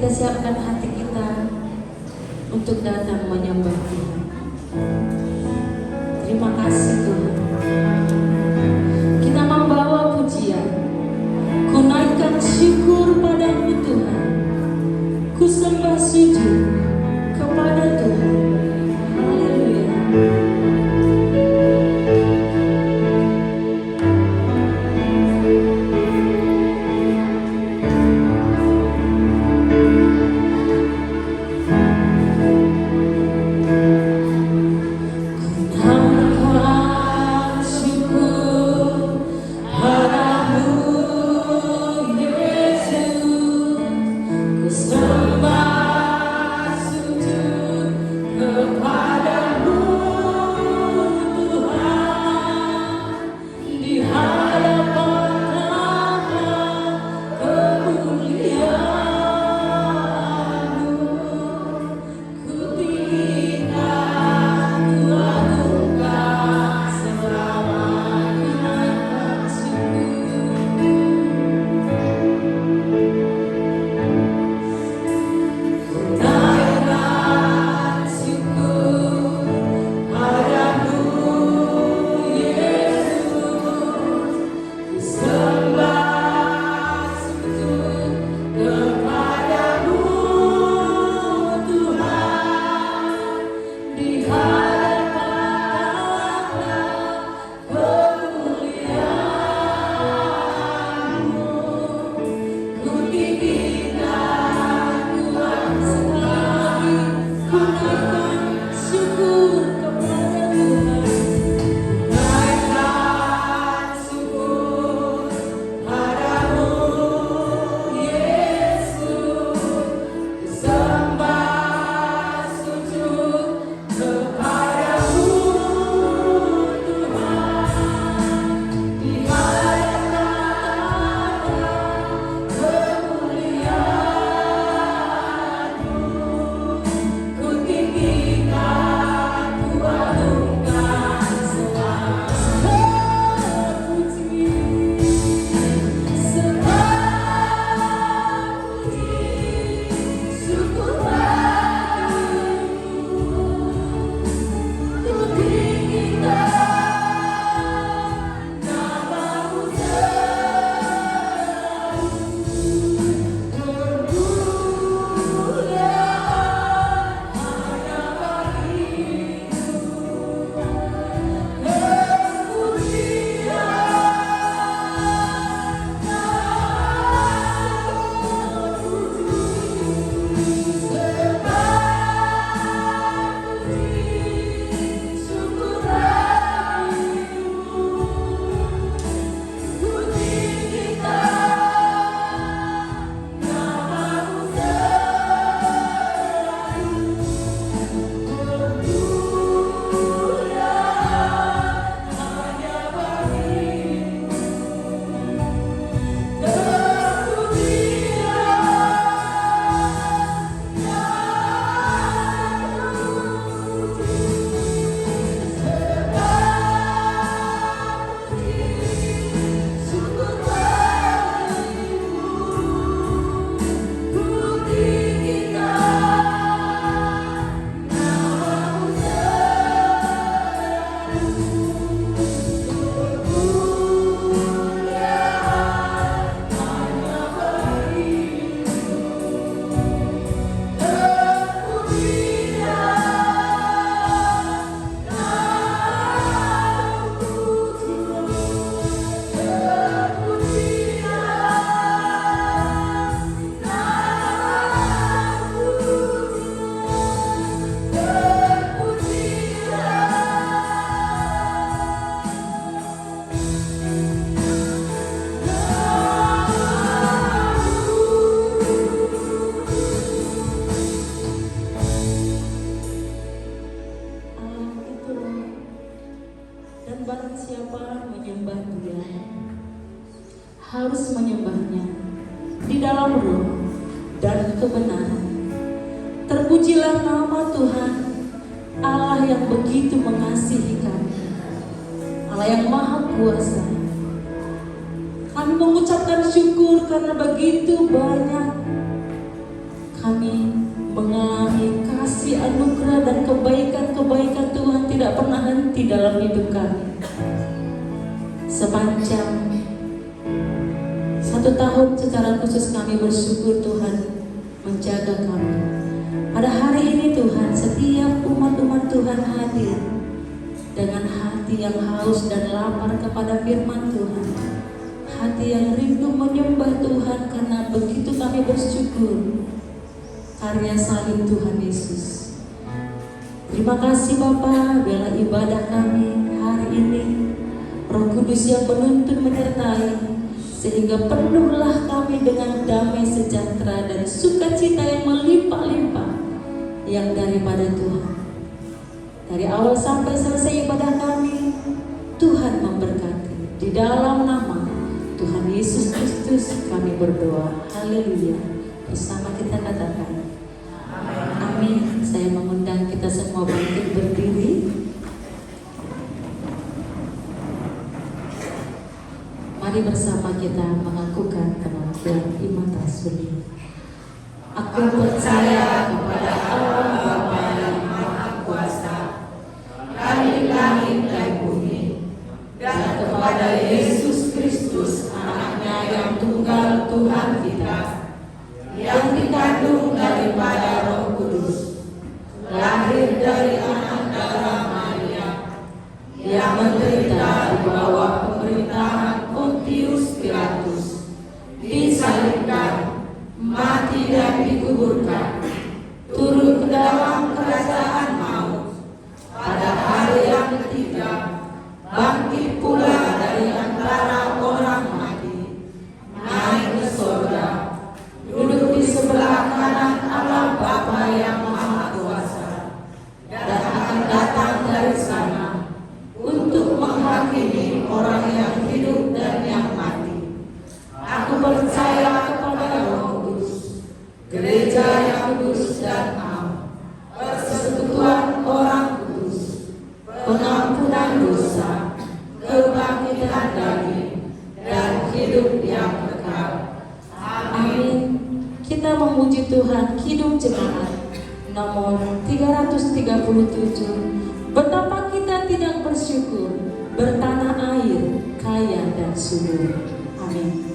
kita siapkan hati kita untuk datang menyembah Tuhan. Terima kasih Tuhan. Kita membawa pujian, ku naikkan syukur padamu Tuhan, ku sembah sujud kepada Tuhan. Haleluya. harus menyembahnya di dalam roh dan kebenaran. Terpujilah nama Tuhan, Allah yang begitu mengasihi kami, Allah yang maha kuasa. Kami mengucapkan syukur karena begitu banyak kami mengalami kasih anugerah dan kebaikan-kebaikan Tuhan tidak pernah henti dalam hidup kami. Sepanjang 1 tahun secara khusus kami bersyukur Tuhan menjaga kami. Pada hari ini Tuhan, setiap umat-umat Tuhan hadir dengan hati yang haus dan lapar kepada firman Tuhan, hati yang rindu menyembah Tuhan karena begitu kami bersyukur karya salib Tuhan Yesus. Terima kasih Bapa, biarlah ibadah kami hari ini Roh Kudus yang menuntun menyertai, sehingga penuhlah kami dengan damai sejahtera dan sukacita yang melimpah-limpah yang daripada Tuhan. Dari awal sampai selesai ibadah kami, Tuhan memberkati. Di dalam nama Tuhan Yesus Kristus kami berdoa. Haleluya. Bersama kita katakan amin. Saya mengundang kita semua bangkit berdiri. Mari bersama kita mengakukan kemampuan iman rasuli. Aku percaya kepada Allah Bapa yang Maha Kuasa, langit-langit dan bumi, dan kepada Yesus Kristus, Anaknya yang tunggal Tuhan kita, yang dikandung daripada Roh Kudus, lahir dari anak darah Maria, yang menderita di bawah pemerintahan Pontius Pilatus, disalibkan, mati dan dikuburkan, turun ke dalam kerajaan maut, pada hari yang ketiga bangkit pula dari antara orang mati, naik ke surga, duduk di sebelah kanan Allah Bapa yang Maha Kuasa, dan akan datang dari sana untuk menghakimi orang yang hidup dan yang mati. Aku percaya kepada Roh Kudus, gereja yang kudus dan am, persekutuan orang kudus, pengampunan dosa, kebangkitan daging, dan hidup yang kekal. Amin. Kita memuji Tuhan. Kidung Jemaat nomor 337. Betapa kita tidak bersyukur, bertanah air kaya dan subur. Amin.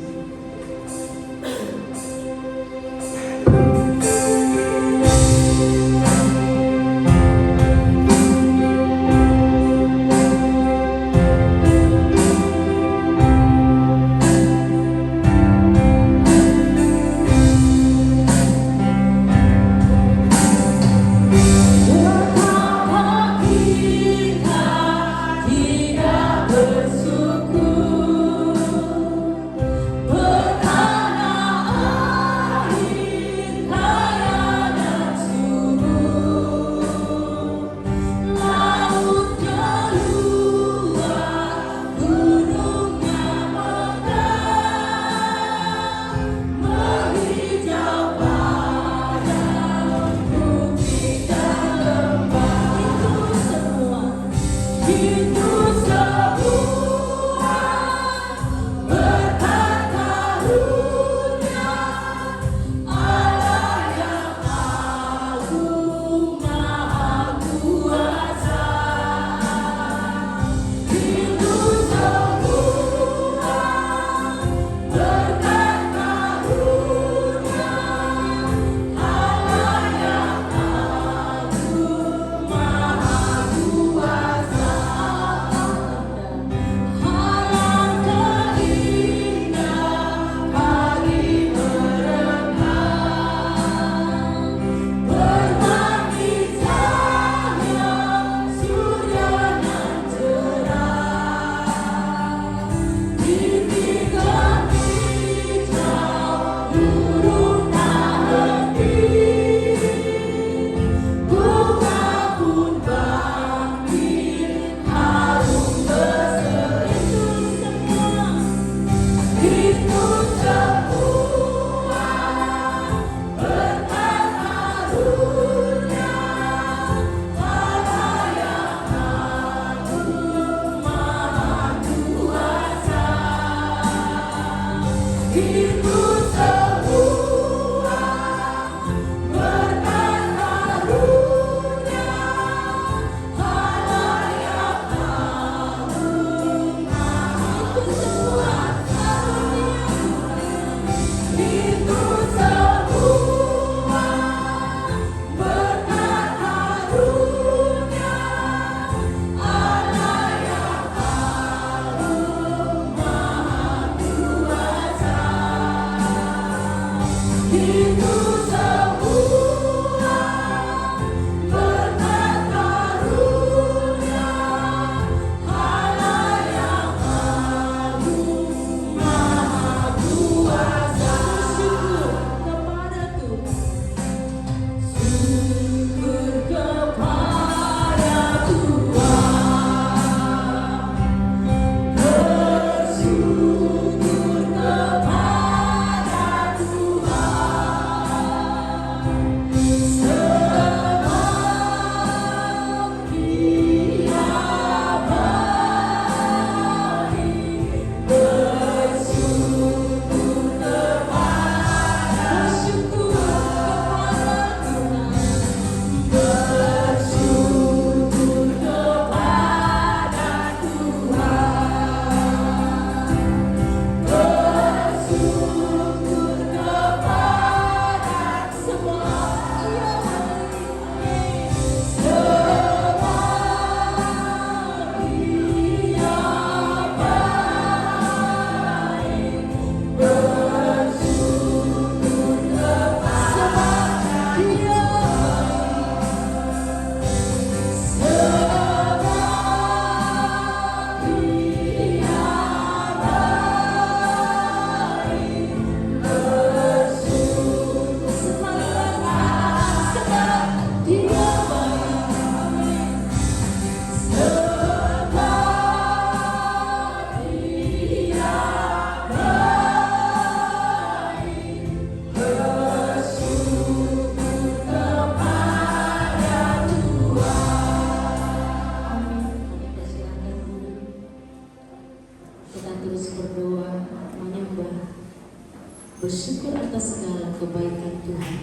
bersyukur atas segala kebaikan Tuhan.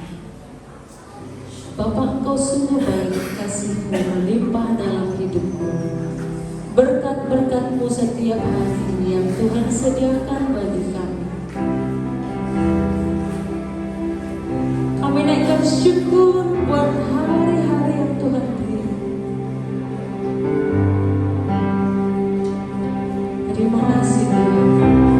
Bapa, Engkau sungguh baik, kasih-Mu melimpah dalam hidupku. Berkat-berkat-Mu setiap hari yang Tuhan sediakan bagi kami. Kami naikkan syukur buat hari-hari yang Tuhan beri. Terima kasih Tuhan.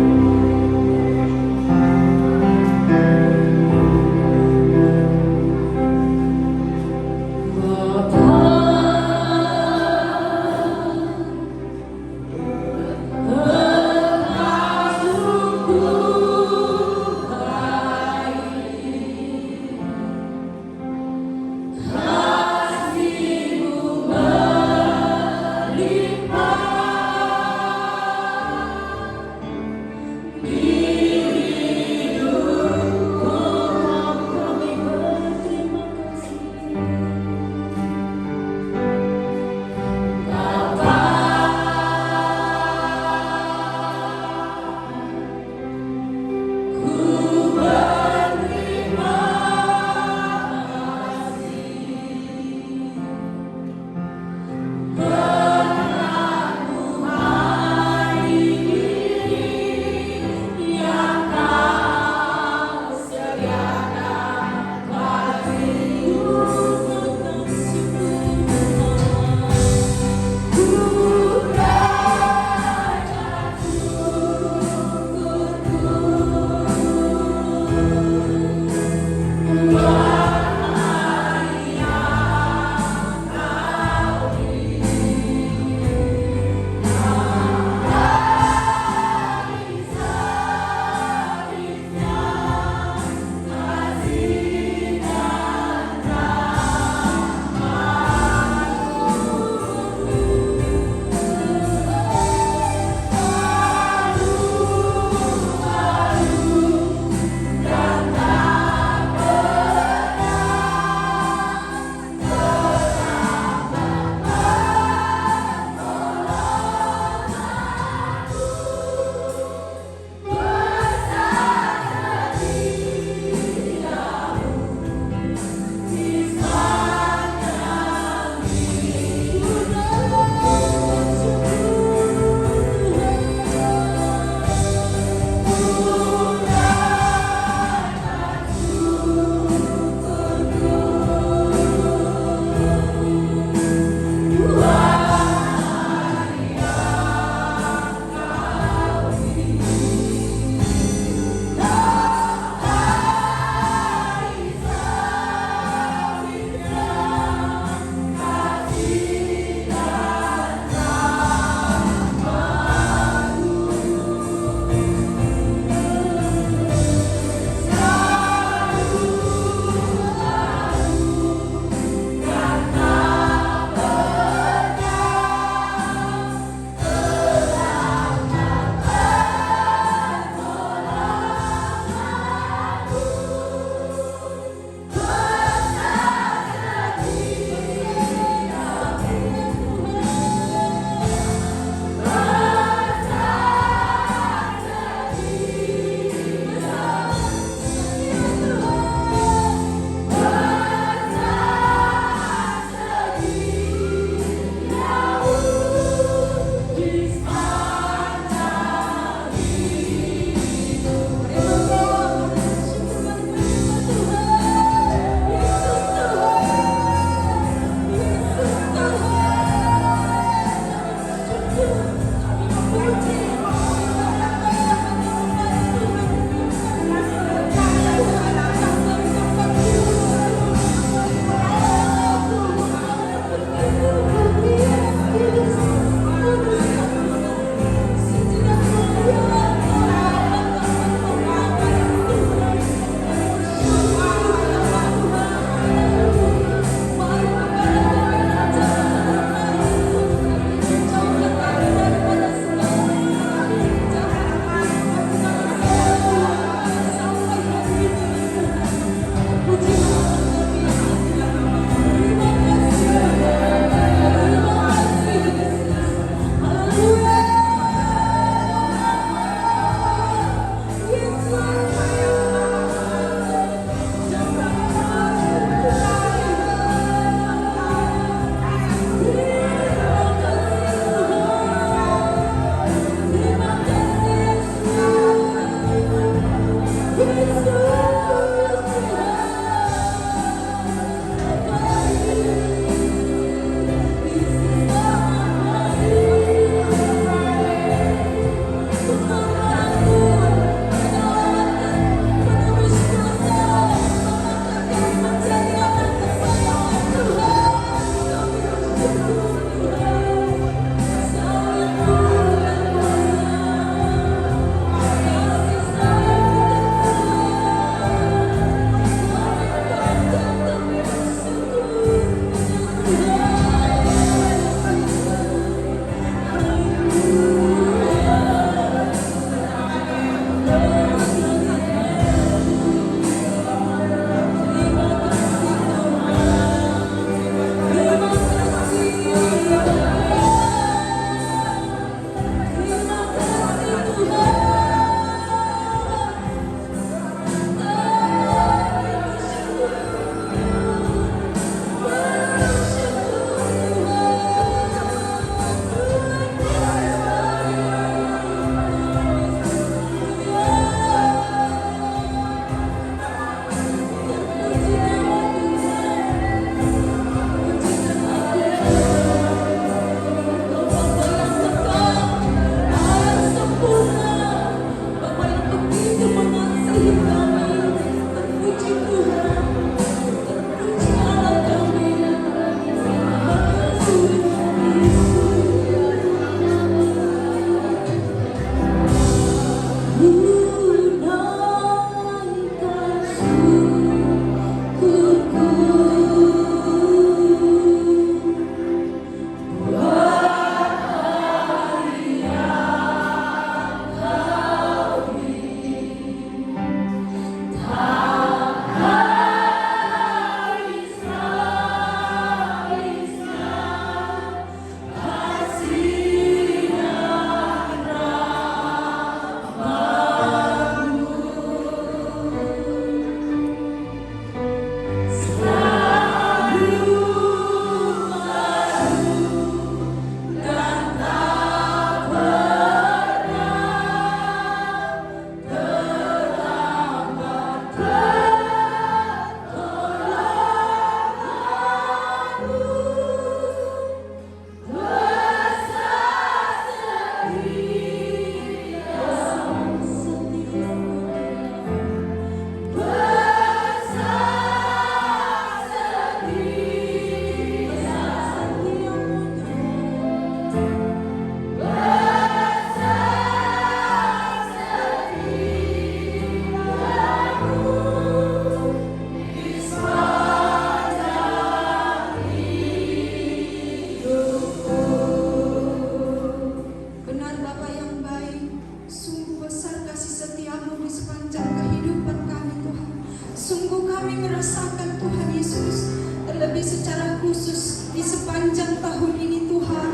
kami merasakan Tuhan Yesus, terlebih secara khusus di sepanjang tahun ini Tuhan,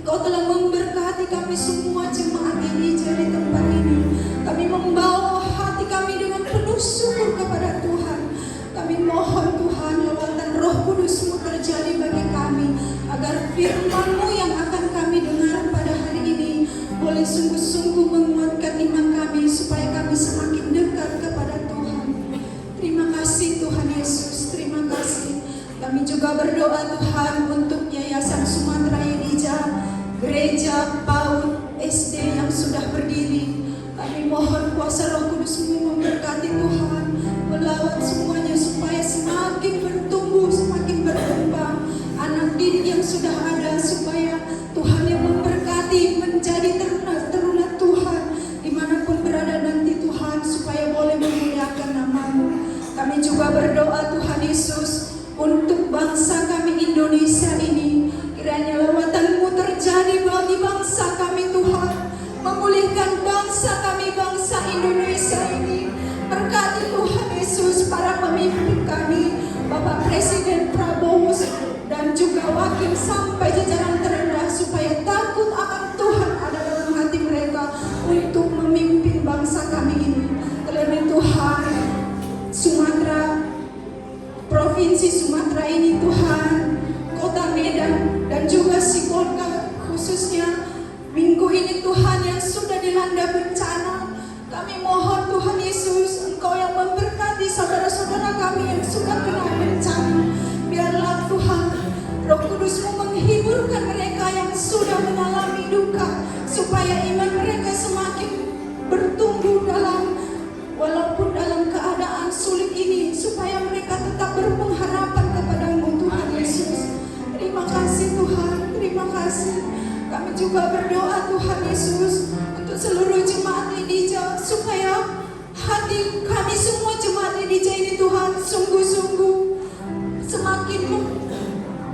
Engkau telah memberkati kami semua jemaat ini di tempat ini. Kami membawa hati kami dengan penuh syukur kepada Tuhan. Kami mohon Tuhan, lewatan Roh Kudus-Mu terjadi bagi kami, agar firman-Mu yang akan kami dengar pada hari ini boleh sungguh-sungguh menguatkan iman kami, supaya kami semakin dekat kepada Tuhan. Terima kasih Tuhan Yesus, terima kasih. Kami juga berdoa Tuhan untuk Yayasan Sumatera Yedija, Gereja PAUD SD yang sudah berdiri. Kami mohon kuasa Roh Kudus-Mu memberkati Tuhan, melawat semuanya supaya semakin bertumbuh, semakin berkembang. Anak didik yang sudah ada, supaya Tuhan yang memberkati menjadi teruna Tuhan dimanapun berada nanti Tuhan, supaya boleh memuliakan nama-Mu. Kami juga berdoa Tuhan Yesus untuk bangsa kami Indonesia ini. Kiranya lawatan-Mu terjadi bagi bangsa kami Tuhan, memulihkan bangsa kami, bangsa Indonesia ini. Berkati Tuhan Yesus para pemimpin kami, Bapak Presiden Prabowo dan juga wakil sampai jajaran terendah, supaya takut akan Tuhan ada dalam hati mereka untuk memimpin bangsa kami ini. Terlebih Tuhan, Sumatera, Provinsi Sumatera ini Tuhan, Kota Medan dan juga Sibolga khususnya, minggu ini Tuhan yang sudah dilanda bencana. Kami mohon Tuhan Yesus, Engkau yang memberkati saudara-saudara kami yang sudah kena bencana. Biarlah Tuhan, Roh Kudus-Mu menghiburkan mereka yang sudah mengalami duka, supaya iman mereka semakin bertumbuh walaupun dalam keadaan sulit ini, supaya mereka tetap berpengharapan kepada-Mu Tuhan Yesus. Terima kasih Tuhan, terima kasih. Kami juga berdoa Tuhan Yesus untuk seluruh jemaat Yedija, supaya hati kami semua jemaat Yedija ini Tuhan sungguh-sungguh semakin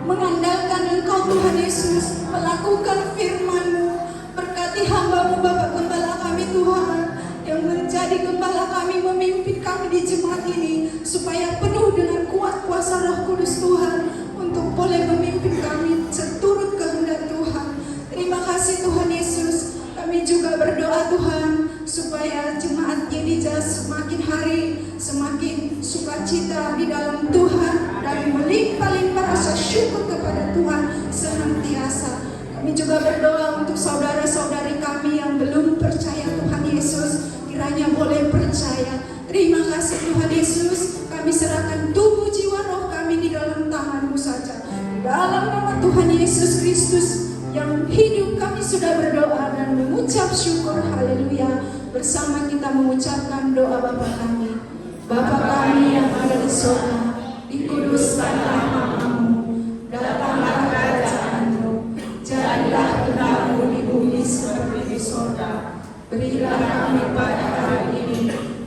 mengandalkan Engkau Tuhan Yesus, melakukan firman-Mu. Berkati hamba-Mu Bapak Gembala kami Tuhan, yang menjadi gembala kami, memimpin kami di jemaat ini, supaya penuh dengan kuat kuasa Roh Kudus Tuhan, untuk boleh memimpin kami seturut kehendak Tuhan. Terima kasih Tuhan Yesus. Kami juga berdoa Tuhan, supaya jemaat Yedija semakin hari semakin sukacita di dalam Tuhan, dan melimpah-limpah rasa syukur kepada Tuhan senantiasa. Kami juga berdoa untuk saudara-saudari kami yang belum percaya Tuhan Yesus, kiranya boleh percaya. Terima kasih Tuhan Yesus. Kami serahkan tubuh, jiwa, roh kami di dalam tangan-Mu saja. Di dalam nama Tuhan Yesus Kristus yang hidup, kami sudah berdoa dan mengucap syukur. Haleluya. Bersama kita mengucapkan doa Bapa kami. Bapa kami yang ada di surga, dikuduskanlah nama-Mu, datanglah kerajaan-Mu, jadilah kehendak-Mu di bumi seperti di surga. Berilah kami pada hari ini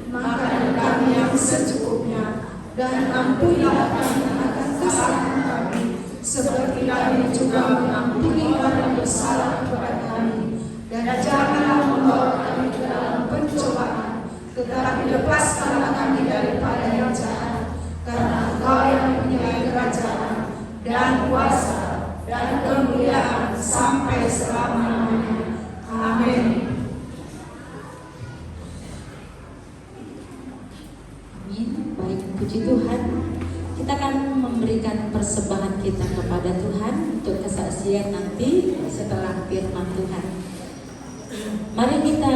makanan kami yang secukupnya, dan ampunilah kami akan kesalahan kami, seperti kami juga mengampuni orang yang bersalah kepada kami. Dan janganlah membawa kami ke dalam pencobaan, tetapi lepaskanlah kami daripada yang jahat. Karena Engkau yang mempunyai kerajaan dan kuasa dan kemuliaan sampai selama-lamanya. Amin. Amin. Baik, puji Tuhan. Kita akan memberikan persembahan kita kepada Tuhan untuk kesaksian nanti setelah firman Tuhan. Mari kita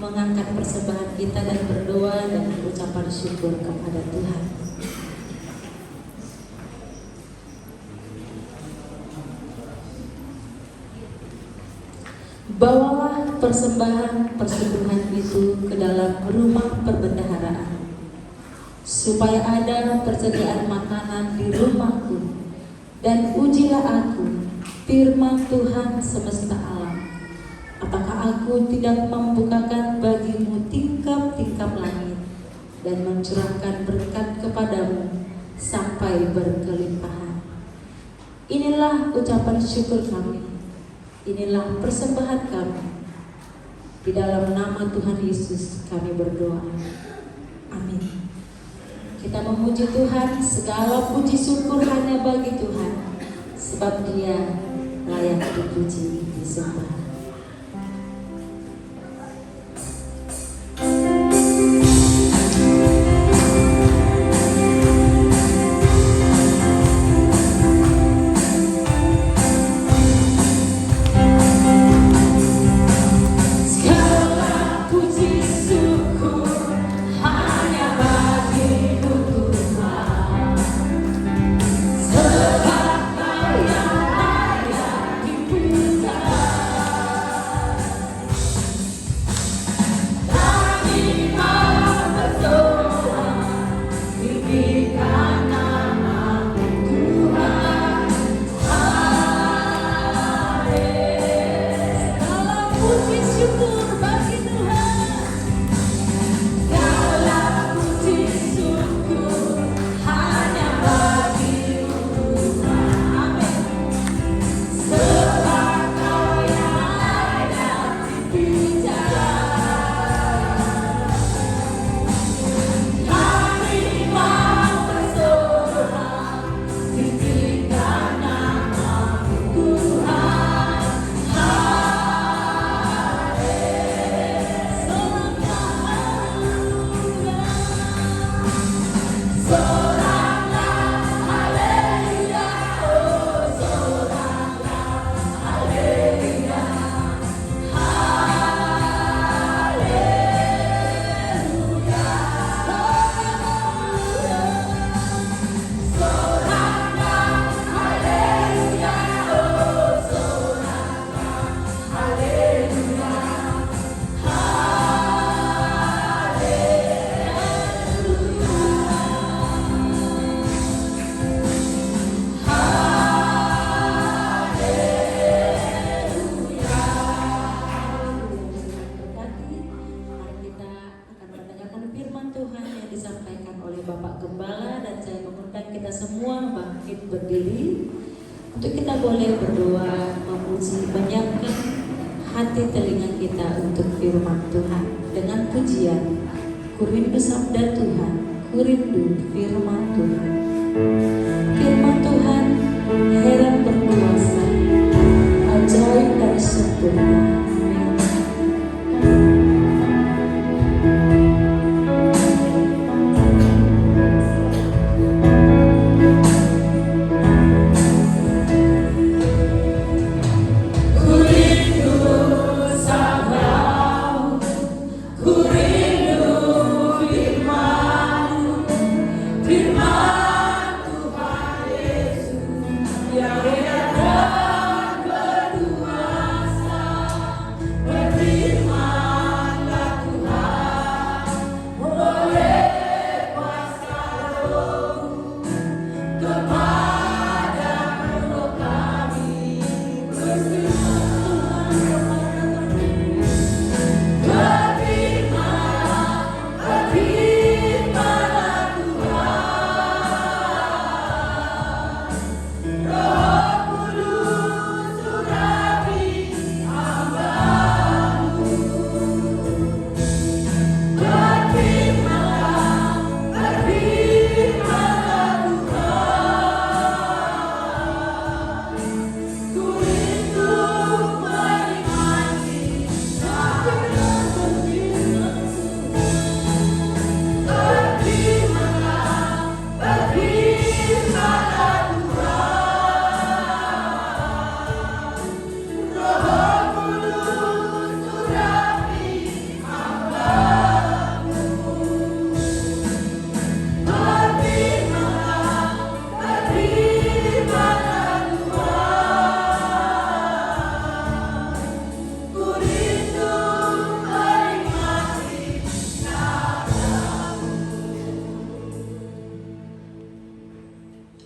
mengangkat persembahan kita dan berdoa dan mengucapkan syukur kepada Tuhan. Bawalah persembahan persembahan itu ke dalam rumah perbendaharaan, supaya ada persediaan makanan di rumahku, dan ujilah aku, firman Tuhan semesta alam. Apakah aku tidak membukakan bagimu tingkap-tingkap langit dan mencurahkan berkat kepadamu sampai berkelimpahan? Inilah ucapan syukur kami, inilah persembahan kami. Di dalam nama Tuhan Yesus kami berdoa. Amin. Kita memuji Tuhan, segala puji syukur hanya bagi Tuhan, sebab Dia layak dipuji, disembah. Berdiri untuk kita boleh berdoa, memuji, banyakkan hati telinga kita untuk firman Tuhan dengan pujian. Ku rindu sabda Tuhan, ku rindu firman Tuhan. Firman Tuhan heran berkuasa, ajaib dan sempurna.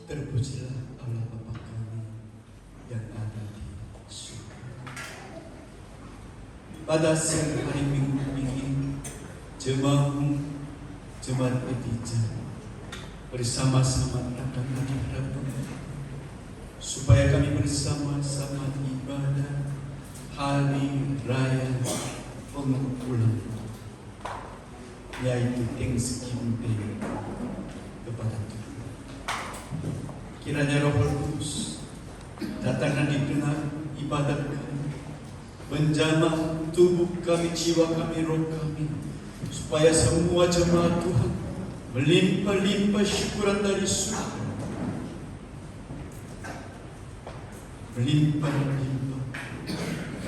Terpujilah Allah Bapa kami yang ada di surga. Pada siang hari Minggu ini, jemaat Epija bersama-sama datang ke hadapan supaya kami bersama-sama ibadah hari raya pengumpulan yaitu Thanksgiving Day kepada Tuhan. Kiranya Roh Kudus datanglah di tengah ibadat kami, menjamah tubuh kami, jiwa kami, roh kami, supaya semua jemaat Tuhan melimpah-limpah syukuran dari surga, melimpah-limpah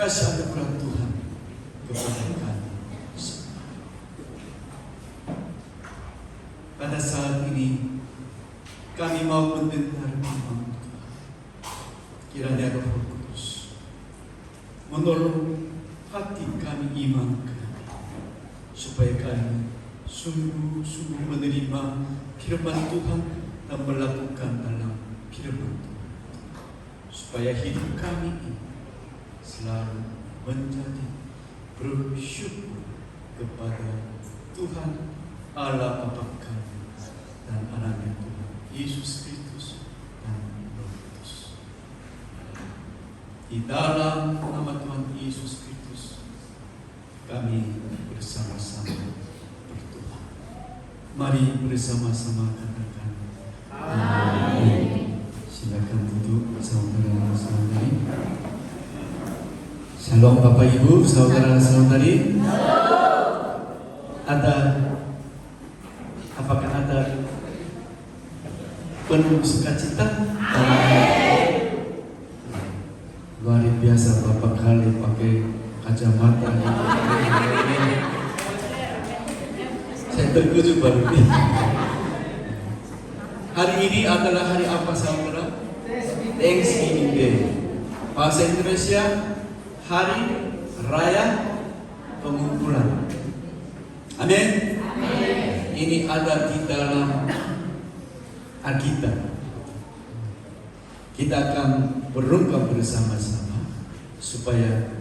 kasih anugerah Tuhan kepada kami semua. Pada saat ini kami mau mendengar firman Tuhan. Kiranya Roh Kudus menolong hati kami, iman kami, supaya kami sungguh-sungguh menerima firman Tuhan dan melakukan dalam firman Tuhan, supaya hidup kami ini selalu menjadi bersyukur kepada Tuhan Allah Bapa kami dan anaknya Tuhan Yesus Kristus dan Roh Kudus. Di dalam nama Tuhan Yesus Kristus kami bersama-sama berdoa. Mari bersama-sama katakan amin. Silakan duduk saudara-saudari. Shalom Bapak Ibu, saudara-saudari. Apakah ada penuh sukacita? Luar biasa Bapak kali pakai kacamata. Saya terkejut baru ini. Hari ini adalah hari apa saudara? Thanksgiving Day. Bahasa Indonesia, Hari Raya Pengumpulan. Amin. Ini ada di dalam Alkitab. Kita akan berungkap bersama-sama supaya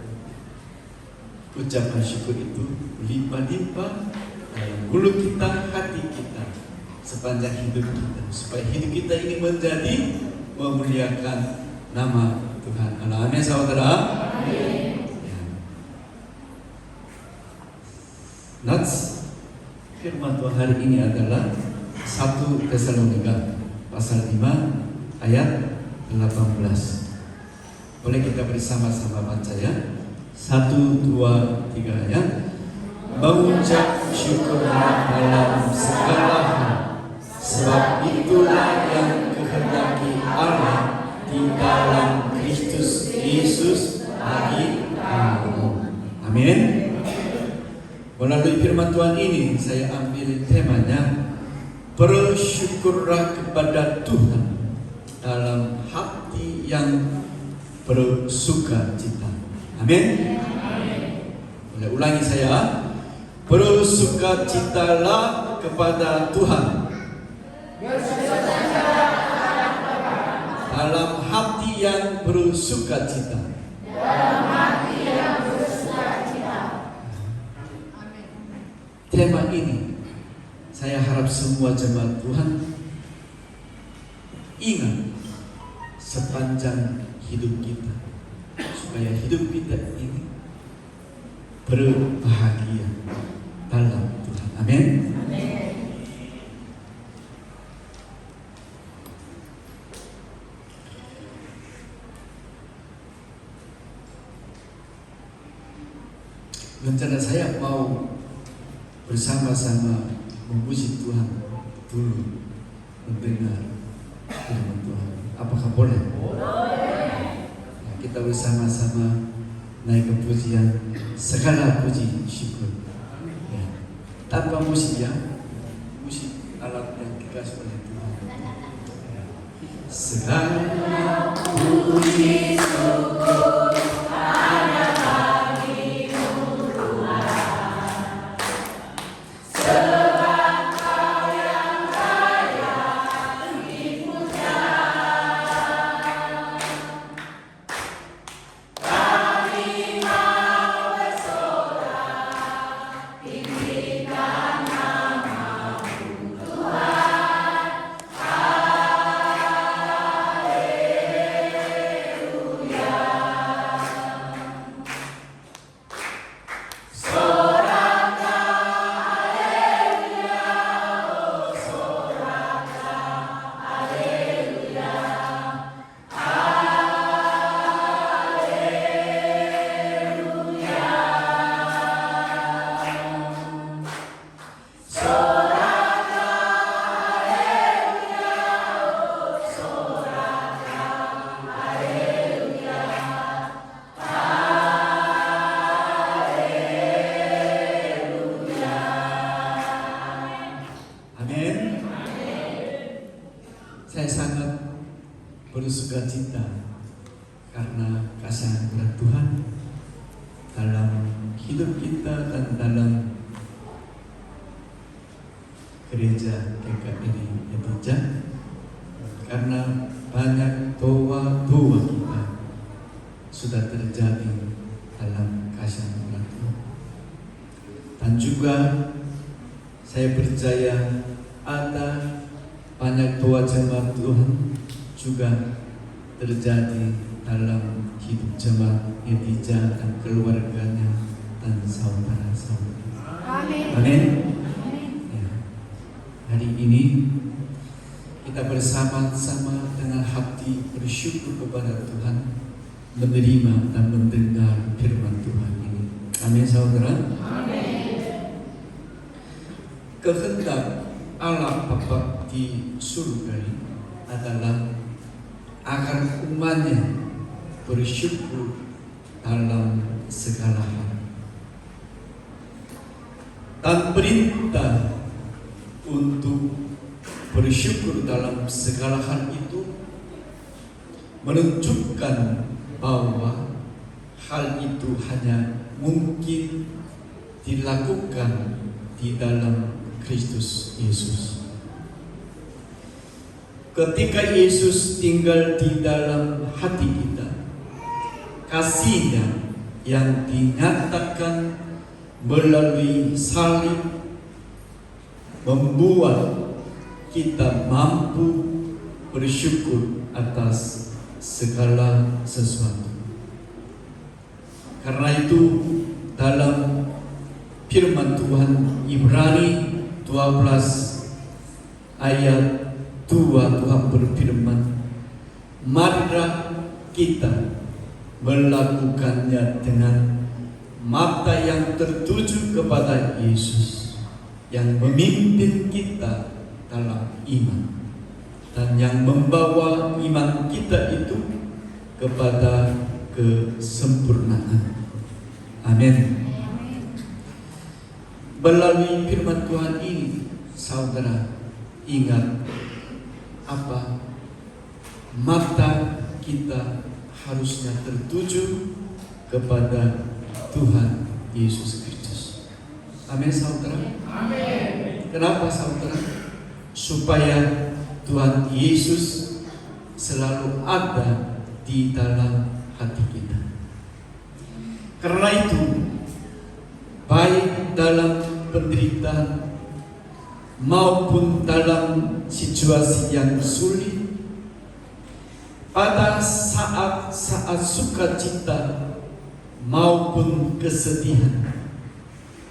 ucapan syukur itu limpah-limpah dalam mulut kita, hati kita, sepanjang hidup kita, supaya hidup kita ini menjadi memuliakan nama Tuhan Allah. Amin saudara. Nats firman Tuhan hari ini adalah 1 Tesalonika pasal 5 ayat 18. Boleh kita bersama-sama baca ya? 1, 2, 3 ya. Mengucap syukurlah dalam segala hal, sebab itulah yang kehendaki Allah di dalam Kristus Yesus bagi kamu. Amin. Melalui firman Tuhan ini saya ambil temanya bersyukurlah kepada Tuhan dalam hati yang bersukacita. Amin. Boleh ulangi saya. Bersukacitalah kepada Tuhan dalam hati yang bersukacita. Tema ini saya harap semua jemaat Tuhan ingat sepanjang hidup kita, supaya hidup kita ini berbahagia dalam Tuhan. Amin. Rencana saya mau bersama-sama memuji Tuhan dulu, mendengar firman Tuhan. Apakah boleh? Ya, kita bersama-sama naik ke pujian, segala puji syukur. Ya. Tanpa musik ya, musik alat yang dikasih oleh Tuhan. Ya. Segala puji syukur hanya bagimu Tuhan. Haleluya. Amin. Saya sangat bersukacita karena kasih anugerah Tuhan dalam hidup kita dan dalam gereja GKRI Indonesia, karena banyak doa-doa kita sudah terjadi dalam kasih anugerah Tuhan. Dan juga saya percaya ada banyak doa jemaat Tuhan juga terjadi dalam hidup jemaat Edija dan keluarganya dan saudara-saudara. Amin. Ya. Hari ini kita bersama-sama dengan hati bersyukur kepada Tuhan, menerima dan mendengar firman Tuhan ini. Amin, saudara. Kehendak Allah Bapa di surga adalah agar umatnya bersyukur dalam segala hal. Dan perintah untuk bersyukur dalam segala hal itu menunjukkan bahwa hal itu hanya mungkin dilakukan di dalam Kristus Yesus. Ketika Yesus tinggal di dalam hati kita, kasih-Nya yang dinyatakan melalui salib membuat kita mampu bersyukur atas segala sesuatu. Karena itu dalam firman Tuhan Ibrani 12 ayat 2 Tuhan berfirman, marilah kita melakukannya dengan mata yang tertuju kepada Yesus yang memimpin kita dalam iman dan yang membawa iman kita itu kepada kesempurnaan. Amin. Melalui firman Tuhan ini, saudara ingat apa? Mata kita harusnya tertuju kepada Tuhan Yesus Kristus. Amin, saudara. Amin. Kenapa, saudara? Supaya Tuhan Yesus selalu ada di dalam hati kita. Karena itu, baik dalam penderitaan maupun dalam situasi yang sulit, pada saat-saat sukacita maupun kesedihan,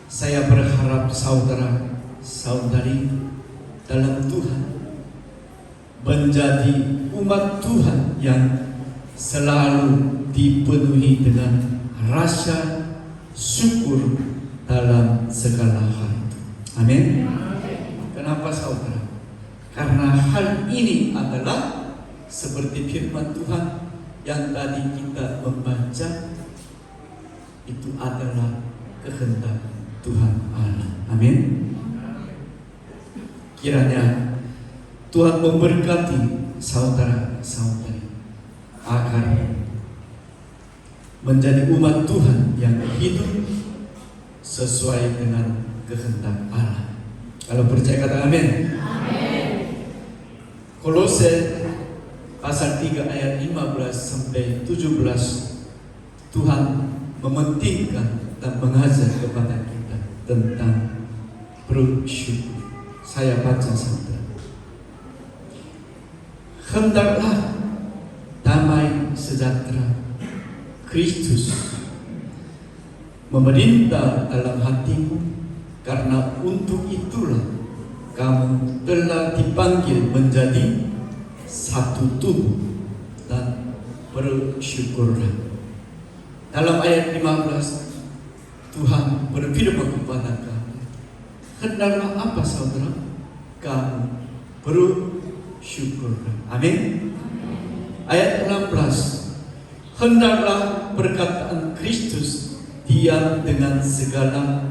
saya berharap saudara-saudari dalam Tuhan menjadi umat Tuhan yang selalu dipenuhi dengan rasa syukur dalam segala hal. Amin. Kenapa, saudara? Karena hal ini adalah seperti firman Tuhan yang tadi kita membaca, itu adalah kehendak Tuhan Allah. Amin. Kiranya Tuhan memberkati saudara-saudari agar menjadi umat Tuhan yang hidup sesuai dengan kehendak Allah. Kalau percaya kata amin. Amin. Kolose pasal 3 ayat 15 sampai 17, Tuhan mementingkan dan mengajar kepada kita tentang bersyukur. Saya baca, saudara. Hendaklah damai sejahtera Kristus memerintah dalam hatimu, karena untuk itulah kamu telah dipanggil menjadi satu tubuh, dan bersyukurlah. Dalam ayat 15 Tuhan berfirman kepada kami, hendaklah apa saudara? Kamu bersyukurlah. Amin. Ayat 16. Hendaklah perkataan Kristus diam dengan segala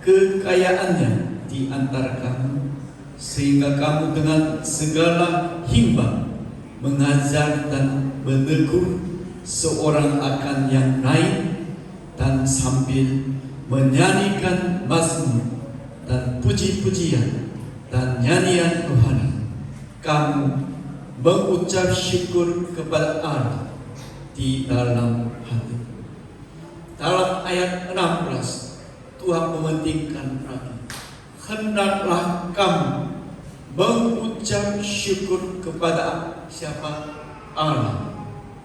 kekayaannya di antara kamu, sehingga kamu dengan segala hikmat mengajar dan menegur seorang akan yang lain, dan sambil menyanyikan mazmur dan puji-pujian dan nyanyian rohani, kamu mengucap syukur kepada Allah di dalam hati. Dalam ayat 16 Tuhan mementingkan lagi, hendaklah kamu mengucap syukur kepada siapa? Allah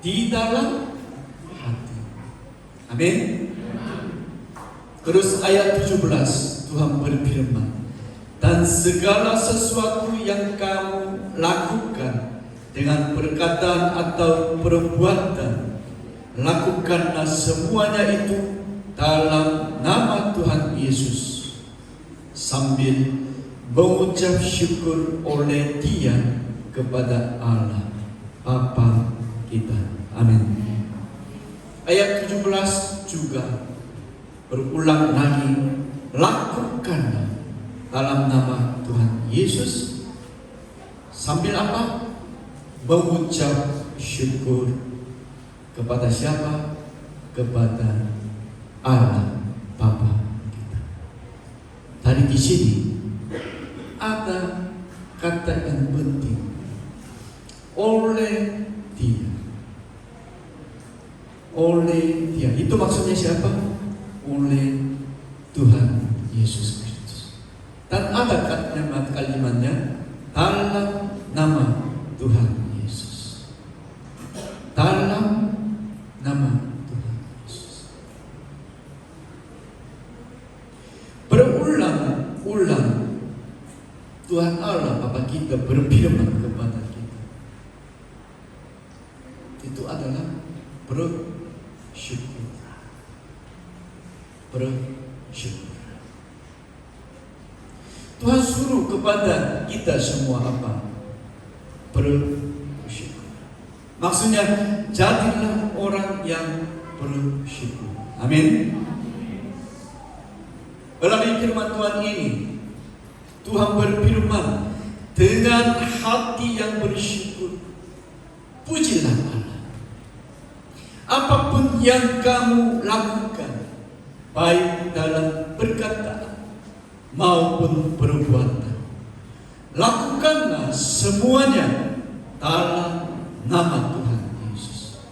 di dalam hati. Amin. Terus ayat 17 Tuhan berfirman, dan segala sesuatu yang kamu lakukan dengan perkataan atau perbuatan, lakukanlah semuanya itu dalam nama Tuhan Yesus, sambil mengucap syukur oleh Dia kepada Allah Bapa kita. Amin. Ayat 17 juga berulang lagi, lakukanlah dalam nama Tuhan Yesus, sambil apa? Mengucap syukur kepada siapa? Kepada Allah Bapa kita. Tadi di sini ada kata yang penting, oleh Dia. Oleh Dia. Itu maksudnya siapa? Oleh Tuhan Yesus Kristus. Dan ada kalimatnya, dalam nama Tuhan Yesus. Dalam nama Tuhan Yesus. Berulang-ulang Tuhan Allah Bapa kita berfirman kepada kita. Itu adalah bersyukur. Bersyukur. Tuhan suruh kepada kita semua apa? Bersyukur. Maksudnya jadilah orang yang bersyukur. Amin. Melalui firman Tuhan ini, Tuhan berfirman, dengan hati yang bersyukur, pujilah Allah. Apapun yang kamu lakukan, baik dalam perkataan maupun perbuatan, lakukanlah semuanya dalam nama Tuhan Yesus,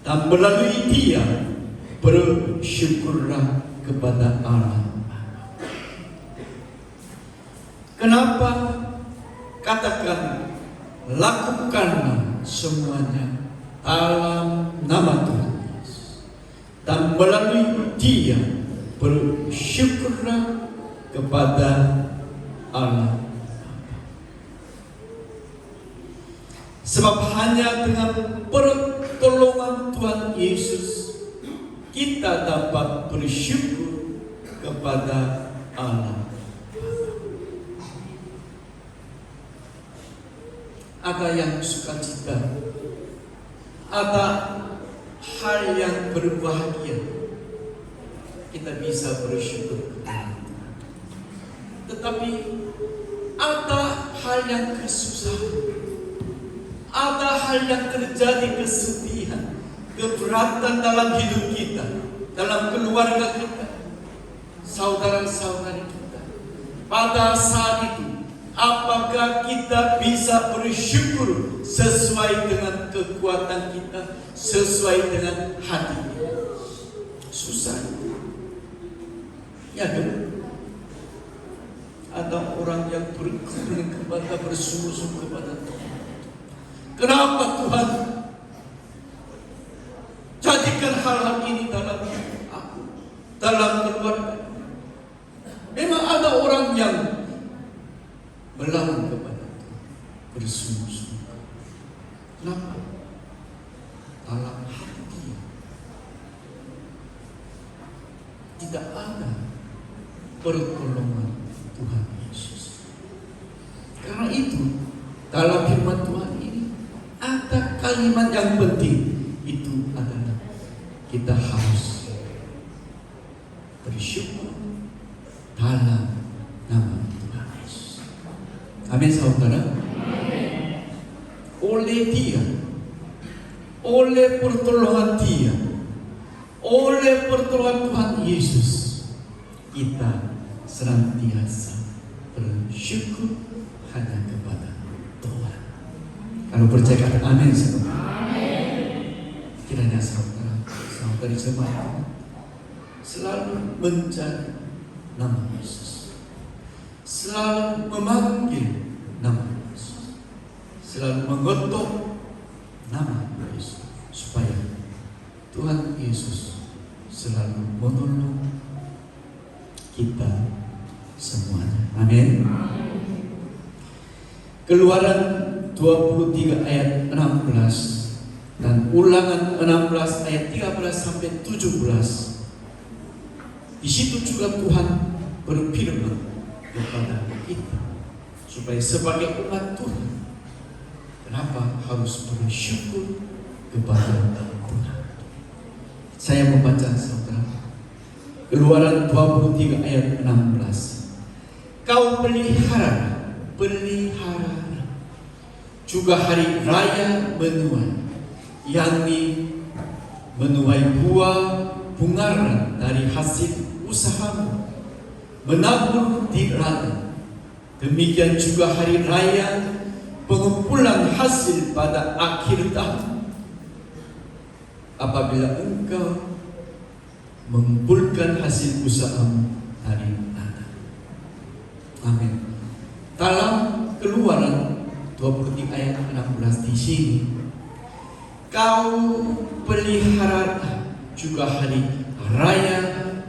dan melalui Dia bersyukurlah kepada Allah. Kenapa katakan lakukanlah semuanya dalam nama Tuhan Yesus, dan melalui Dia bersyukurlah kepada Allah. Sebab hanya dengan pertolongan Tuhan Yesus kita dapat bersyukur kepada Allah. Ada yang sukacita, ada hal yang berbahagia, kita bisa bersyukur kepada Tuhan. Tetapi ada hal yang kesusahan, ada hal yang terjadi kesedihan, keberatan dalam hidup kita, dalam keluarga kita, saudara-saudari kita. Pada saat itu, apakah kita bisa bersyukur sesuai dengan kekuatan kita, sesuai dengan hati kita? Susah. Ya kan? Ada orang yang berkeling kepada, bersungguh-sungguh kepada Tuhan. Kenapa Tuhan jadikan hal-hal ini dalam aku, dalam keluarga? Memang ada orang yang melawan kepada Tuhan, bersungguh-sungguh. Kenapa? Dalam hati dia tidak ada pertolongan Tuhan. Tuhan Yesus. Karena itu dalam firman Tuhan ini ada kalimat yang penting, itu adalah kita harus bersyukur dalam nama Tuhan Yesus. Amin saudara. Oleh Dia, oleh pertolongan Dia, oleh pertolongan Tuhan Yesus, kita senantiasa bersyukur hanya kepada Tuhan. Kalau percaya kata amin saudara. Kiranya saudara-saudari jemaat selalu mencari nama Yesus, selalu memanggil nama Yesus, selalu mengetuk nama Yesus, supaya Tuhan Yesus selalu menolong kita semuanya. Amin. Keluaran 23 ayat 16 dan Ulangan 16 ayat 13 sampai 17. Di situ juga Tuhan berfirman kepada kita supaya sebagai umat Tuhan, kenapa harus bersyukur kepada Tuhan. Saya membaca saudara, Keluaran 23 ayat 16. Kau pelihara juga hari raya menuai, yakni menuai buah bungaran dari hasil usahamu, menabur di ladang. Demikian juga hari raya pengumpulan hasil pada akhir tahun, apabila engkau mengumpulkan hasil usahamu dari ladang. Amin. Dalam Keluaran 23 ayat 16 di sini, kau pelihara juga hari raya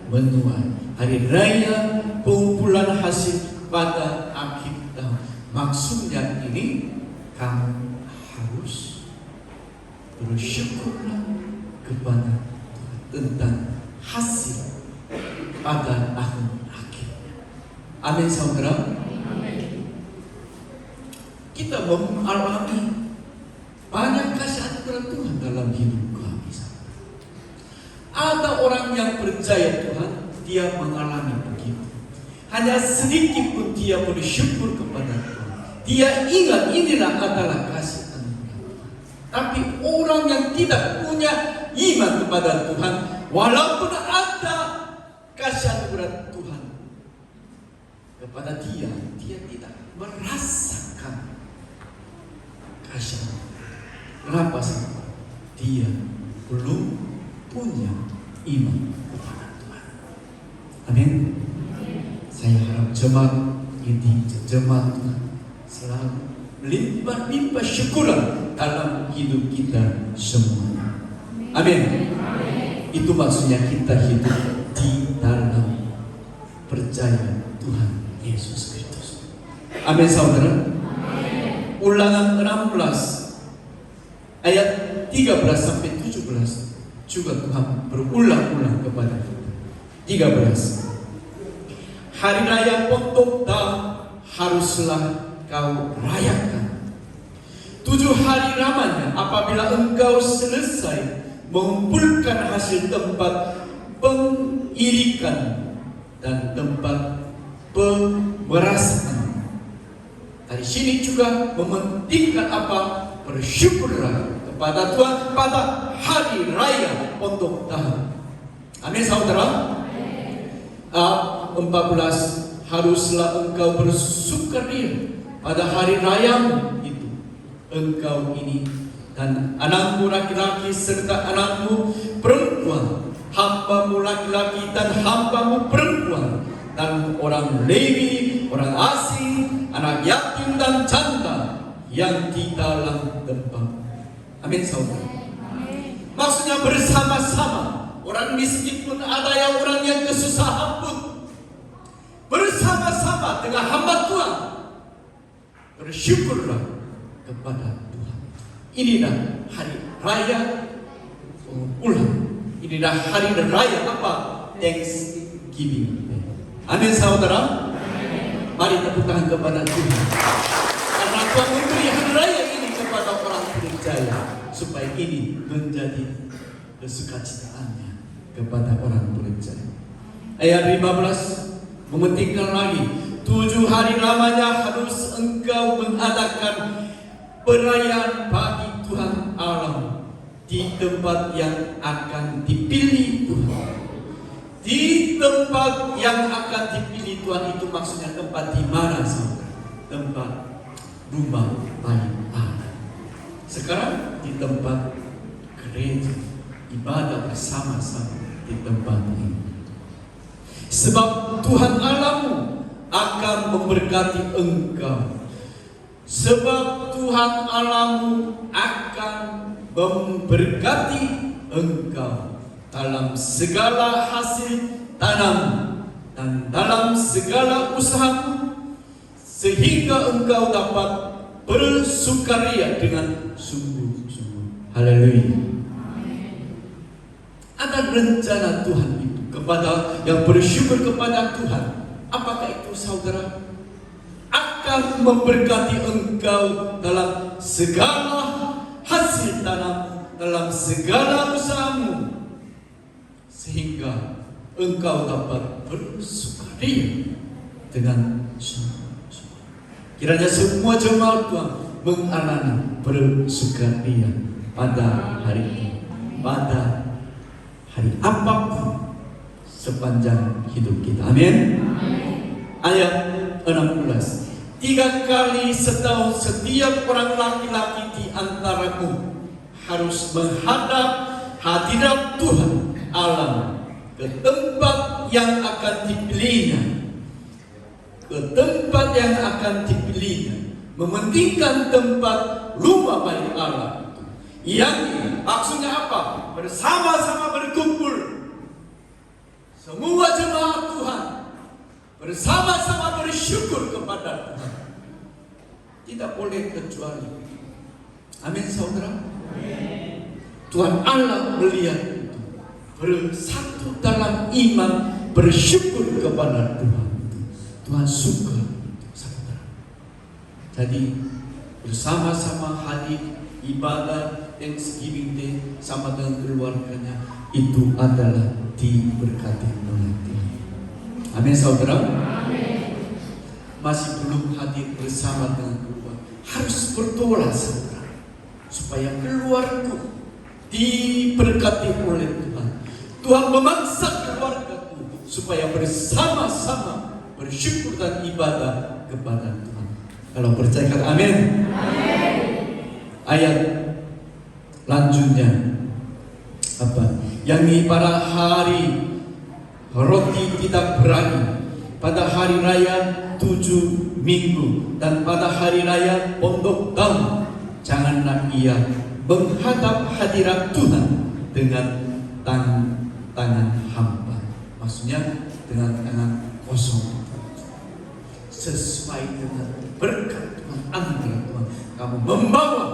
menuai, hari raya pengumpulan hasil pada akhir tahun. Maksudnya ini, kamu harus bersyukurlah kepada Tuhan tentang hasil pada akhir. Amin saudara. Kita mengalami banyak kasih anugerah Tuhan dalam hidup kami. Ada orang yang percaya Tuhan, dia mengalami begitu. Hanya sedikit pun dia bersyukur kepada Tuhan. Dia ingat inilah adalah kasih anugerah Tuhan. Tapi orang yang tidak punya iman kepada Tuhan, walaupun ada kasih anugerah Tuhan kepada dia, dia tidak merasakan kasih. Kenapa sih? Dia belum punya iman kepada Tuhan. Amin. Saya harap jemaat ini, jemaat Tuhan, selalu melimpah-limpah syukuran dalam hidup kita semua. Amin. Itu maksudnya kita hidup di dalam percaya Tuhan Yesus Kristus. Amin saudara. Ulangan 16 ayat 13 sampai 17 juga Tuhan berulang-ulang kepada kita. 13. Hari raya Pentosta haruslah kau rayakan. 7 hari lamanya apabila engkau selesai mengumpulkan hasil tempat pengirikan dan tempat pemerasan. Dari sini juga mementingkan apa? Bersyukurlah kepada Tuhan pada hari raya untuk tahun. Amin saudara. 14. Haruslah engkau bersukaria pada hari rayamu itu, engkau ini dan anakmu laki-laki serta anakmu perempuan, hambamu laki-laki dan hambamu perempuan, dan orang Lewi, orang asing, anak yatim dan janda yang di dalam tempat. Amin saudara. Maksudnya bersama-sama. Orang miskin pun ada, yang orang yang kesusahan pun bersama-sama dengan hamba Tuhan bersyukurlah kepada Tuhan. Inilah hari raya pengumpulan. Inilah hari raya apa? Thanksgiving. Amin saudara. Mari tepuk tangan kepada Tuhan. Karena Tuhan memberi hari raya ini kepada orang percaya, supaya ini menjadi kesukacitaannya kepada orang percaya. Ayat 15 mementingkan lagi, 7 hari lamanya harus engkau mengadakan perayaan bagi Tuhan Allah di tempat yang akan dipilih Tuhan. Di tempat yang akan dipilih Tuhan itu maksudnya tempat di mana, saudara? Tempat rumah bait Allah. Sekarang di tempat gereja, ibadah bersama-sama di tempat ini. Sebab Tuhan Allahmu akan memberkati engkau. Sebab Tuhan Allahmu akan memberkati engkau dalam segala hasil tanam dan dalam segala usahamu, sehingga engkau dapat bersukaria dengan sungguh-sungguh. Haleluya. Ada rencana Tuhan itu kepada yang bersyukur kepada Tuhan. Apakah itu, saudara? Akan memberkati engkau dalam segala hasil tanam, dalam segala usahamu, sehingga engkau dapat bersukaria dengan sungguh-sungguh. Kiranya semua jemaat Tuhan mengalami bersukaria pada hari ini, pada hari apapun sepanjang hidup kita. Amin. Ayat 16. 3 kali setahun setiap orang laki-laki di antaramu harus menghadap hadirat Tuhan Allah ke tempat yang akan dipilihnya, ke tempat yang akan dipilihnya, mementingkan tempat rumah bait Allah itu. Yang maksudnya apa? Bersama-sama berkumpul semua jemaat Tuhan, bersama-sama bersyukur kepada Tuhan. Tidak boleh kecuali. Amin, saudara. Tuhan Allah melihat itu, bersatu dalam iman, bersyukur kepada Tuhan. Tuhan suka itu, saudara. Jadi bersama-sama hadir ibadah Thanksgiving Day sama dengan keluarganya, itu adalah diberkati oleh Tuhan. Amin, saudara. Masih belum hadir bersama dengan keluarga, harus berdoa, saudara, supaya keluarga diberkati oleh Tuhan. Tuhan memaksa keluargaku supaya bersama-sama bersyukur dan ibadah kepada Tuhan. Kalau percaya kata amin. Ayat lanjutnya apa? Yang pada hari roti tidak berani, pada hari raya 7 minggu, dan pada hari raya pondok tahun, janganlah ia menghadap hadirat Tuhan dengan tangan hampa. Maksudnya dengan tangan kosong. Sesuai dengan berkat Tuhan, anugerah Tuhan, kamu membawa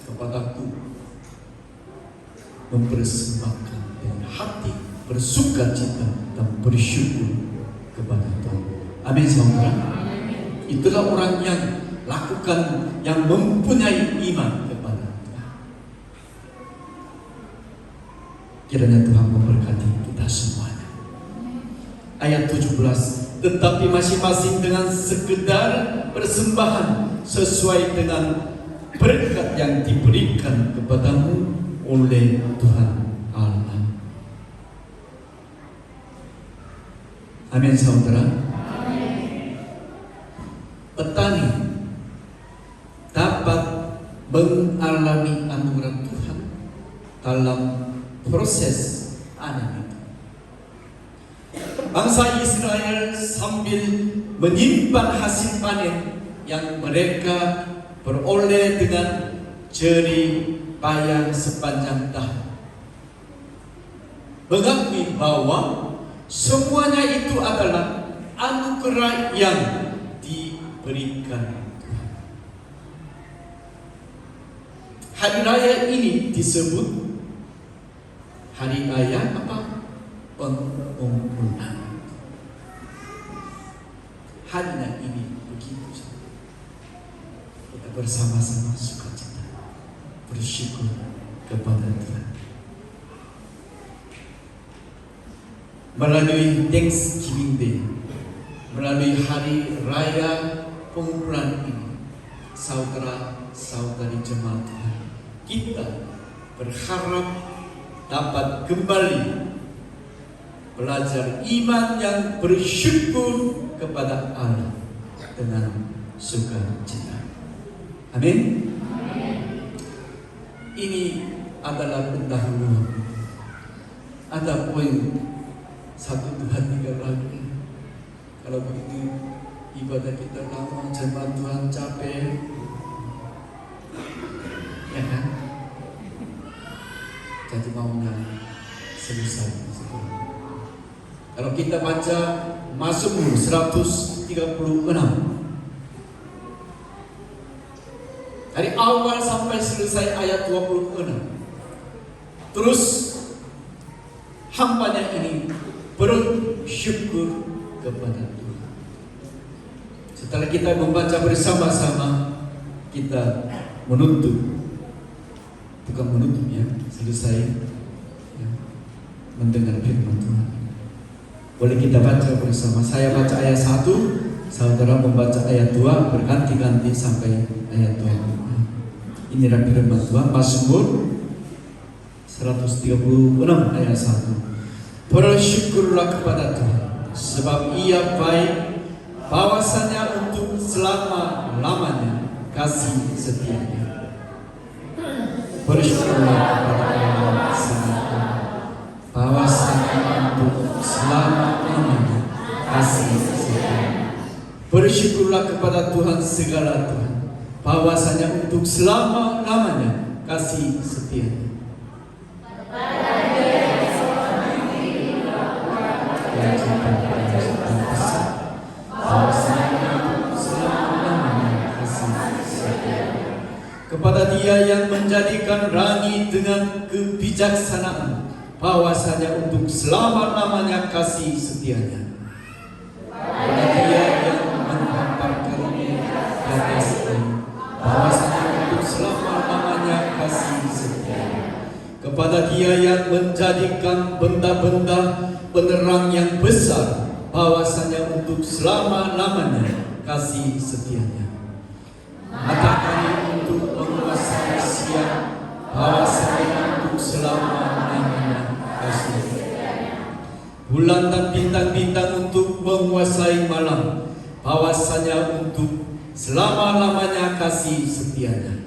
kepadaku, mempersembahkan dengan hati bersukacita dan bersyukur kepada Tuhan. Amin, saudara. Itulah orang yang lakukan, yang mempunyai iman kepada Tuhan. Kiranya Tuhan memberkati kita semuanya. Ayat 17. Tetapi masing-masing dengan sekedar persembahan sesuai dengan berkat yang diberikan kepadamu oleh Tuhan Allah. Amin, saudara. Petani dapat mengalami anugerah Tuhan dalam proses panen itu. Bangsa Israel sambil menyimpan hasil panen yang mereka beroleh dengan jerih payah sepanjang tahun, mengakui bahwa semuanya itu adalah anugerah yang diberikan Tuhan. Hari raya ini disebut hari raya apa? Pengumpulan. hanya ini begitu saja. Kita bersama-sama sukacita, bersyukur kepada Tuhan. Melalui Thanksgiving Day, melalui hari raya pengumpulan ini, saudara-saudari jemaat Tuhan, kita berharap dapat kembali belajar iman yang bersyukur kepada Allah dengan sukacita. Amin. Ini adalah pendahuluan. Ada poin 1, 2, 3 lagi. Kalau begitu ibadah kita lama, jemaat Tuhan capek, ya kan? Jadi maunya selesai. Kalau kita baca Mazmur 136 dari awal sampai selesai ayat 26, terus hambanya ini bersyukur kepada Tuhan. Setelah kita membaca bersama-sama, kita menutup, bukan menutup ya, selesai ya, mendengar firman Tuhan. Boleh kita baca bersama. Saya baca ayat 1, saudara membaca ayat 2, berganti-ganti sampai ayat 2. Inilah firman Tuhan, Mazmur 136 ayat 1. Bersyukurlah kepada Tuhan, sebab Ia baik, bahwasanya untuk selama-lamanya kasih setianya. Bersyukurlah kepada Allah, bahwasanya untuk selama-lamanya kasih setianya. Bersyukurlah kepada Tuhan segala Tuhan, bahwasanya untuk selama-lamanya kasih setianya. Kepada Dia yang menjadikan langit dengan kebijaksanaan, bahwasanya untuk selama-lamanya kasih setianya. Kepada Dia yang menghamparkan di atas air, bahwasanya untuk selama-lamanya kasih setianya. Kepada Dia yang menjadikan benda-benda penerang yang besar, bahwasanya untuk selama-lamanya kasih setianya. Matahari untuk menguasai siang, bahwasanya untuk selama-lamanya kasih setianya. Bulan dan bintang-bintang untuk menguasai malam, bahwasanya untuk selama-lamanya kasih setianya.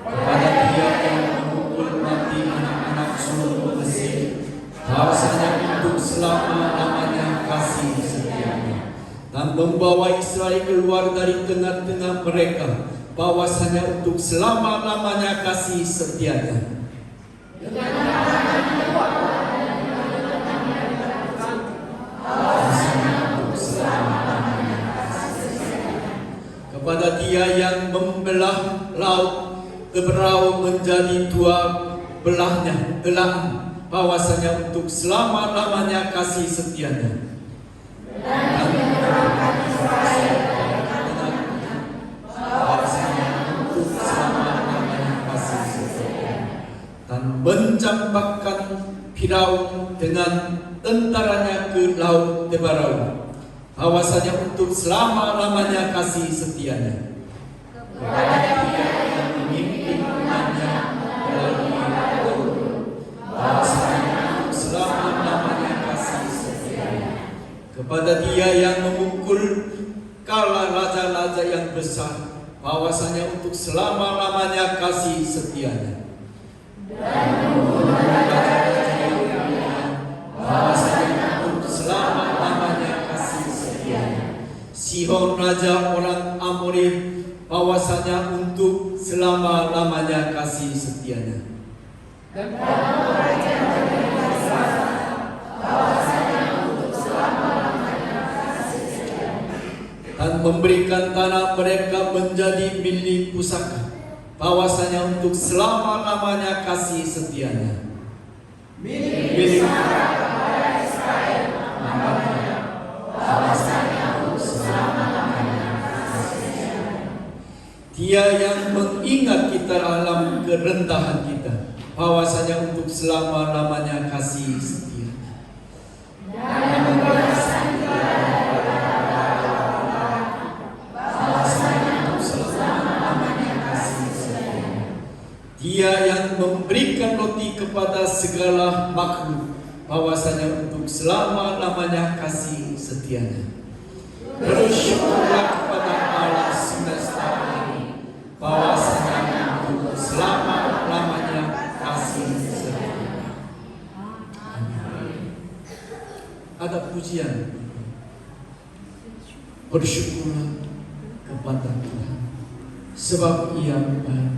Kepada Dia yang memukul mati anak-anak seluruh Mesir, bahwasanya untuk selama-lamanya kasih setianya. Dan membawa Israel keluar dari tengah-tengah mereka, bahwasanya untuk selama-lamanya kasih setianya. Kepada Dia yang membelah laut Teberau menjadi 2 belahnya, belahan, bahwasanya untuk selama-lamanya kasih setianya. Dan mencampakkan Firaun dengan tentaranya ke laut Teberau, bahwasanya untuk selama-lamanya kasih setianya. Kepada Dia yang memimpin umatnya melalui laut, bahwasanya untuk selama-lamanya kasih setianya. Kepada Dia yang memukul kala raja-raja yang besar, bahwasanya untuk selama-lamanya kasih setianya. Dan raja-raja yang mulia, bahwasanya untuk selama-lamanya kasih setianya. Sihon raja orang Amori, bahwasanya untuk selama-lamanya kasih setianya. Dan memberikan tanah mereka menjadi milik pusaka, bahwasanya untuk selama-lamanya kasih setianya. Milik kepada Israel namanya, bahwasanya untuk Dia yang mengingat kita dalam kerendahan kita, bahwasanya untuk selama-lamanya kasih setia. Dia yang memberikan roti kepada segala makhluk, bahwasanya untuk selama-lamanya kasih setianya. Bersyukurlah kepada Allah semesta ini, bahwasanya untuk selama-lamanya kasih setianya. Ada pujian. Bersyukurlah kepada Tuhan, sebab Ia baik,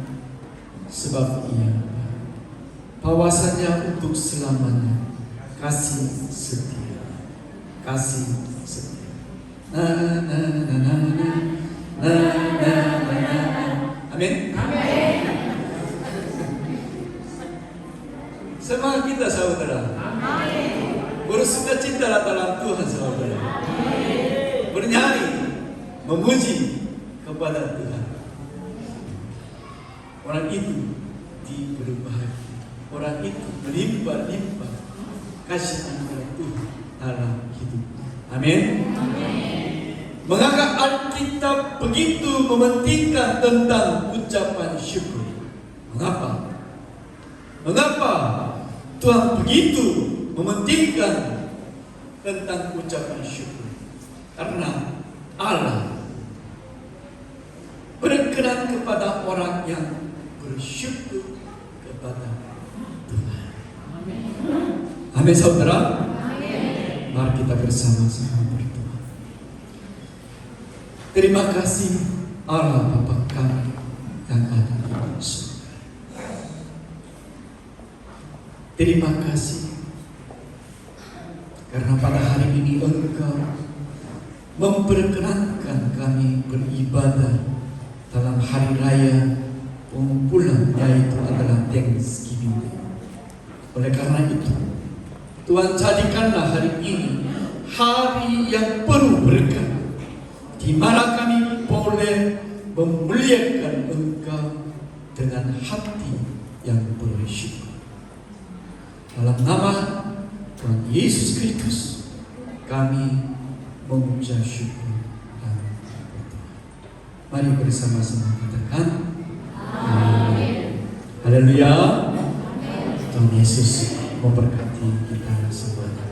sebab Ia baik, bahwasanya untuk selamanya kasih setia, kasih setia. Amin. Semangat kita saudara. Bersuka cita dalam Tuhan saudara. Bernyanyi, memuji kepada Tuhan. Orang itu diberi bahagia. Orang itu melimpah-limpah kasih anugerah Tuhan dalam hidupnya. Amin. Mengapa Alkitab begitu mementingkan tentang ucapan syukur? Mengapa? Mengapa Tuhan begitu mementingkan tentang ucapan syukur? Karena Allah berkenan kepada orang yang bersyukur kepada Tuhan. Amin saudara. Mari kita bersama-sama berdoa. Terima kasih Allah Bapa kami yang ada di surga. Terima kasih karena pada hari ini Engkau memperkenankan kami beribadah dalam hari raya pengumpulan, yaitu adalah Thanksgiving. Oleh karena itu, Tuhan jadikanlah hari ini hari yang penuh berkah, di mana kami boleh memuliakan Engkau dengan hati yang bersyukur. Dalam nama Tuhan Yesus Kristus, kami mengucap syukur dan berdoa. Mari bersama-sama katakan Amin. Haleluya. Tuhan Yesus memberkati kita semuanya.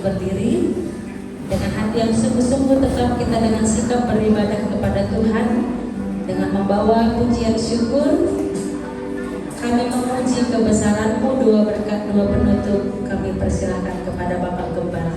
berdiri. Dengan hati yang sungguh-sungguh tetap kita dengan sikap beribadah kepada Tuhan, dengan membawa pujian syukur. Kami memuji kebesaran-Mu. Dua berkat, dua penutup kami persilakan kepada Bapak Gembala.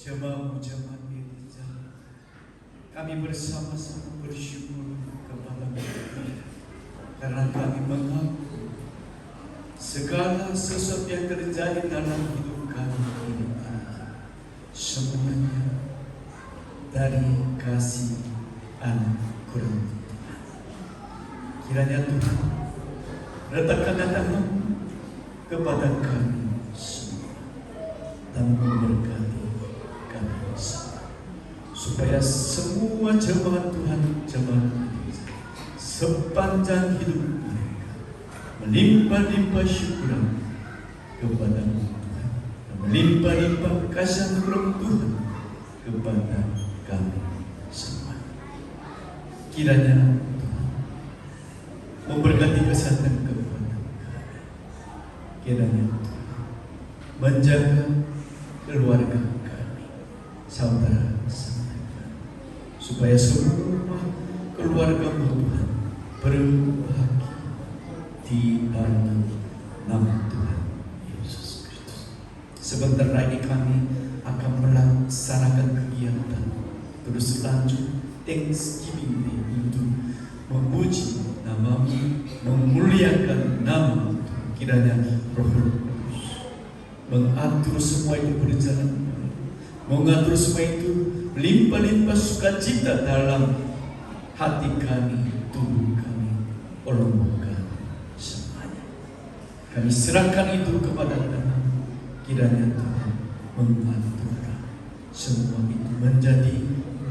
Jemaat-jemaat gereja, kami bersama-sama bersyukur kepada Tuhan karena kami mengaku segala sesuatu yang terjadi dalam hidup kami ini semuanya dari kasih anugerah Tuhan. Kiranya Tuhan letakkan tangan kepada kami semua dan memberkati kami semua, supaya semua jemaat Tuhan, jemaat Indonesia, sepanjang hidup mereka melimpah-limpah syukuran kepada Tuhan, melimpah-limpah kasih anugerah Tuhan kepada kami semua. Kiranya Tuhan memberkati kesehatan kepada kami. Kiranya Tuhan menjaga keluarga kami, saudara-saudara, supaya semua keluarga Tuhan berbahagia di dalam nama Tuhan Yesus Kristus. Sebentar lagi kami akan melaksanakan kegiatan terus lanjut Thanksgiving Day untuk memuji nama-Mu, memuliakan nama-Mu. Kiranya Roh Kudus mengatur semua itu berjalan, mengatur semua itu limpah-limpah sukacita dalam hati kami, tubuh kami, oleh kami semuanya. Kami serahkan itu kepada Tuhan. Kiranya Tuhan mengatur semua itu menjadi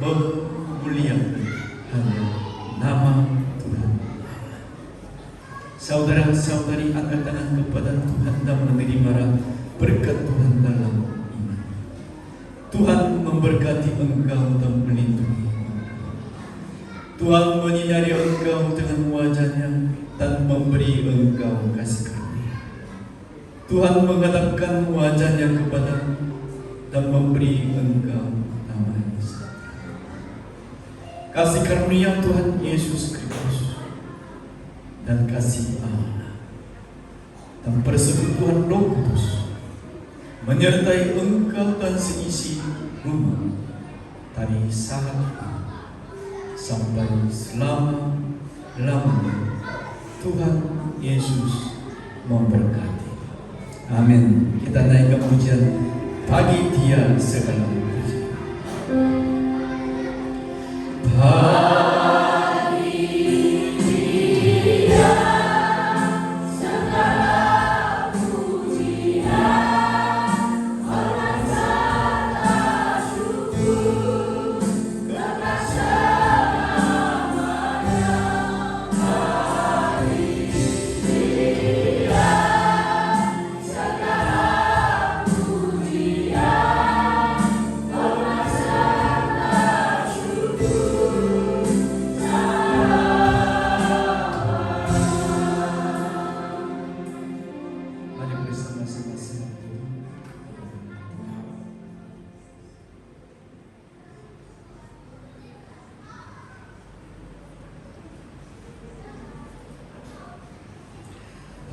memuliakan hanya nama Tuhan. Saudara-saudari, angkat tangan kepada Tuhan dan menerima berkat Tuhan dalam iman. Tuhan memberkati engkau dan melindungi engkau. Tuhan menyinari engkau dengan wajah-Nya dan memberi engkau kasih karunia. Tuhan menghadapkan wajah-Nya kepadamu dan memberi engkau damai sejahtera. Kasih karunia Tuhan Yesus Kristus dan kasih Allah dan persekutuan Roh Kudus menyertai engkau dan seisi rumah dari saat itu sampai selama-lamanya. Tuhan Yesus memberkati. Amin. Kita naikkan pujian bagi Dia segala puji.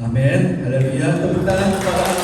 Amin. Haleluya. Tepuk tangan kepada